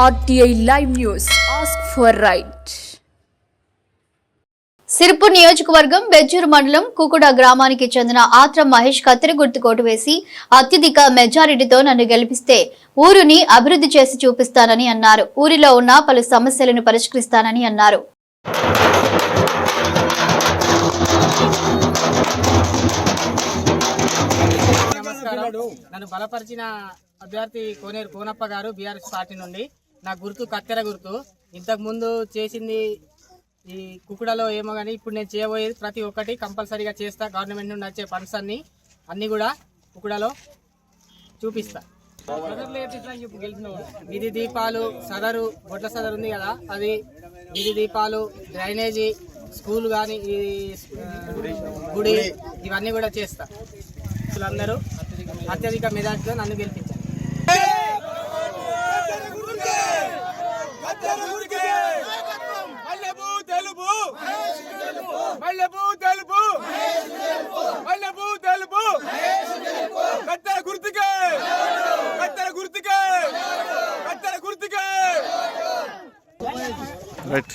RTI Live News. Ask for right. Sirpur నియోజకవర్గం బెజ్జూరు మండలం కుకుడ గ్రామానికి చెందిన ఆత్రం మహేష్ కత్తెర గుర్తు కోటు వేసి అత్యధిక మెజారిటీతో నన్ను గెలిపిస్తే ఊరుని అభివృద్ధి చేసి చూపిస్తానని అన్నారు. ఊరిలో ఉన్న పలు సమస్యలను పరిష్కరిస్తానని అన్నారు. నన్ను బలపరిచిన అభ్యర్థి కోనేరు కోనప్ప గారు బీఆర్ఎస్ పార్టీ నుండి. నా గుర్తు కత్తెర గుర్తు. ఇంతకు ముందు చేసింది ఈ కుకుడలో ఏమో కానీ ఇప్పుడు నేను చేయబోయేది ప్రతి ఒక్కటి కంపల్సరీగా చేస్తా. గవర్నమెంట్ నుండి వచ్చే ఫండ్స్ అన్ని కూడా కుకుడలో చూపిస్తా. వీధి దీపాలు సదరు బొట్ల సదరు ఉంది కదా, అది వీధి దీపాలు, డ్రైనేజీ, స్కూల్ కానీ గుడి ఇవన్నీ కూడా చేస్తా. అందరూ అత్యధిక మెజార్టీతో నన్ను గెలిపించారు. Right.